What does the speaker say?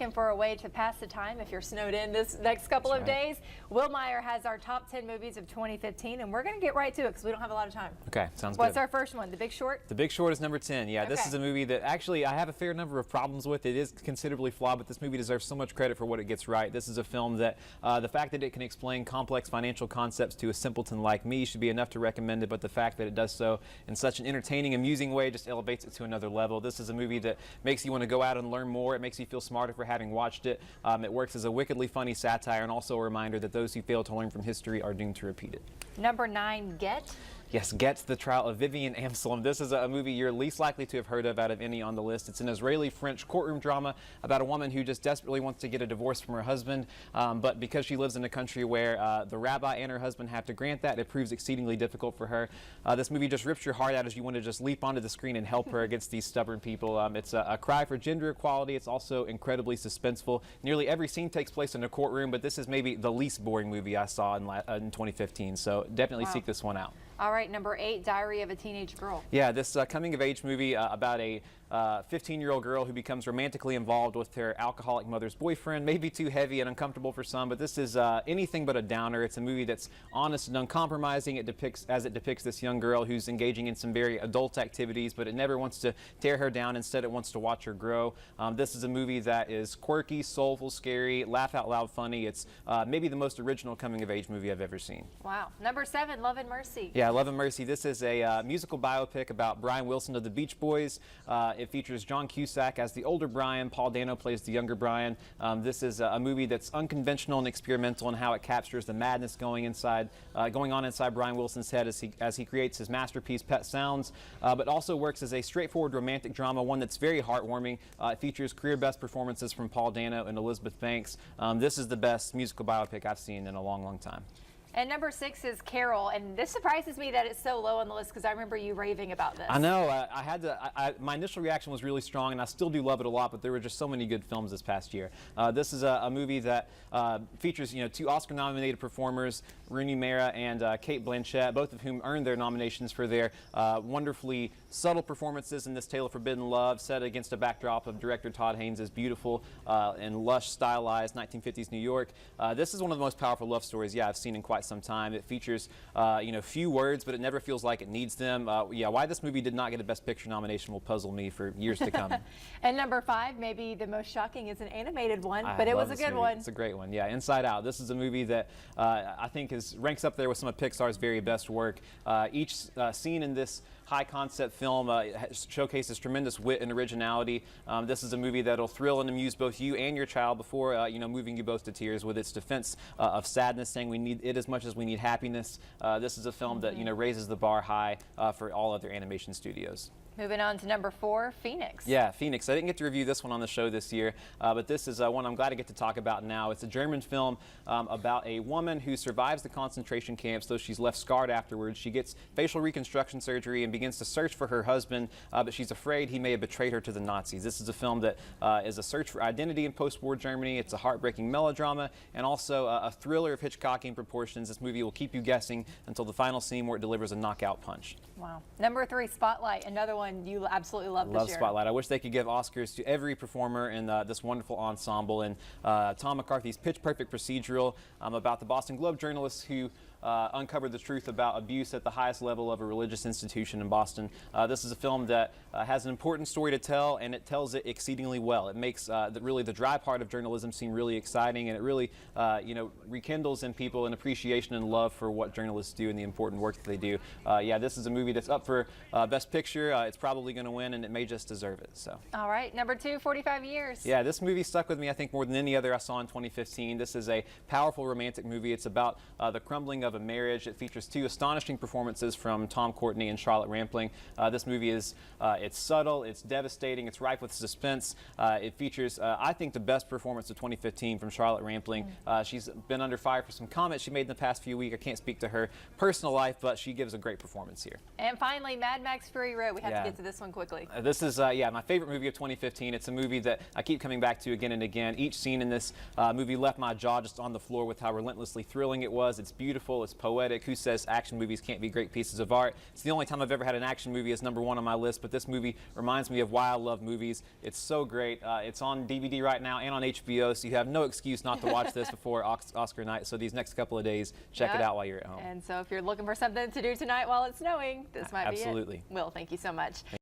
And for a way to pass the time if you're snowed in this next couple of days, Will Meyer has our top 10 movies of 2015, and we're going to get right to it because we don't have a lot of time. Okay, sounds good. What's our first one, The Big Short? The Big Short is number 10. Yeah, this Okay. is a movie that actually I have a fair number of problems with. It is considerably flawed, but this movie deserves so much credit for what it gets right. This is a film that the fact that it can explain complex financial concepts to a simpleton like me should be enough to recommend it, but the fact that it does so in such an entertaining, amusing way just elevates it to another level. This is a movie that makes you want to go out and learn more. It makes you feel smarter for having watched it. It works as a wickedly funny satire and also a reminder that those who fail to learn from history are doomed to repeat it. Number 9, Get. Yes, Get's the trial of Vivian Amsalem. This is a movie you're least likely to have heard of out of any on the list. It's an Israeli-French courtroom drama about a woman who just desperately wants to get a divorce from her husband, but because she lives in a country where the rabbi and her husband have to grant that, it proves exceedingly difficult for her. This movie just rips your heart out as you want to just leap onto the screen and help her against these stubborn people. It's a cry for gender equality. It's also incredibly suspenseful. Nearly every scene takes place in a courtroom, but this is maybe the least boring movie I saw in 2015, so definitely seek this one out. All right, number 8, Diary of a Teenage Girl. Yeah, this coming-of-age movie about a 15-year-old girl who becomes romantically involved with her alcoholic mother's boyfriend. Maybe too heavy and uncomfortable for some, but this is anything but a downer. It's a movie that's honest and uncompromising. It depicts this young girl who's engaging in some very adult activities, but it never wants to tear her down. Instead, it wants to watch her grow. This is a movie that is quirky, soulful, scary, laugh-out-loud funny. It's maybe the most original coming-of-age movie I've ever seen. Wow. Number 7, Love and Mercy. Yeah, Love and Mercy. This is a musical biopic about Brian Wilson of the Beach Boys. It features John Cusack as the older Brian. Paul Dano plays the younger Brian. This is a movie that's unconventional and experimental in how it captures the madness going on inside Brian Wilson's head as he creates his masterpiece Pet Sounds, but also works as a straightforward romantic drama, one that's very heartwarming. It features career best performances from Paul Dano and Elizabeth Banks. This is the best musical biopic I've seen in a long, long time. And number 6 is Carol, and this surprises me that it's so low on the list because I remember you raving about this. I know. My initial reaction was really strong, and I still do love it a lot, but there were just so many good films this past year. This is a movie that features, two Oscar-nominated performers, Rooney Mara and Cate Blanchett, both of whom earned their nominations for their wonderfully subtle performances in this tale of forbidden love, set against a backdrop of director Todd Haynes' beautiful and lush, stylized 1950s New York. This is one of the most powerful love stories, I've seen in quite some time. It features, few words, but it never feels like it needs them. Why this movie did not get a Best Picture nomination will puzzle me for years to come. And number 5, maybe the most shocking, is an animated one, but it was a good one. It's a great one. Yeah, Inside Out. This is a movie that I think ranks up there with some of Pixar's very best work. Each scene in this high-concept film showcases tremendous wit and originality. This is a movie that'll thrill and amuse both you and your child before, moving you both to tears with its defense of sadness, saying we need it as much as we need happiness. This is a film that, raises the bar high for all other animation studios. Moving on to number 4, Phoenix. Yeah, Phoenix. I didn't get to review this one on the show this year, but this is one I'm glad to get to talk about now. It's a German film about a woman who survives the concentration camps, though she's left scarred afterwards. She gets facial reconstruction surgery and begins to search for her husband, but she's afraid he may have betrayed her to the Nazis. This is a film that is a search for identity in post-war Germany. It's a heartbreaking melodrama and also a thriller of Hitchcockian proportions. This movie will keep you guessing until the final scene where it delivers a knockout punch. Wow. Number 3, Spotlight, another one you absolutely love this year. Spotlight. I wish they could give Oscars to every performer in this wonderful ensemble. And Tom McCarthy's pitch-perfect procedural about the Boston Globe journalists who uncovered the truth about abuse at the highest level of a religious institution in Boston. This is a film that has an important story to tell, and it tells it exceedingly well. It makes really the dry part of journalism seem really exciting, and it really rekindles in people an appreciation and love for what journalists do and the important work that they do. This is a movie that's up for Best Picture. It's probably going to win, and it may just deserve it. So. All right, number 2, 45 Years. Yeah, this movie stuck with me, I think, more than any other I saw in 2015. This is a powerful romantic movie. It's about the crumbling of a marriage. It features 2 astonishing performances from Tom Courtenay and Charlotte Rampling. This movie is it's subtle, it's devastating, it's ripe with suspense. It features, I think, the best performance of 2015 from Charlotte Rampling. She's been under fire for some comments she made in the past few weeks. I can't speak to her personal life, but she gives a great performance here. And finally, Mad Max Fury Road. We have to get to this one quickly. This is, my favorite movie of 2015. It's a movie that I keep coming back to again and again. Each scene in this movie left my jaw just on the floor with how relentlessly thrilling it was. It's beautiful. poetical, it's poetic. Who says action movies can't be great pieces of art? It's the only time I've ever had an action movie as #1 on my list, but this movie reminds me of why I love movies. It's so great. It's on DVD right now and on HBO, so you have no excuse not to watch this before Oscar night. So these next couple of days, check it out while you're at home. And so if you're looking for something to do tonight while it's snowing, this might be it. Absolutely. Will, thank you so much.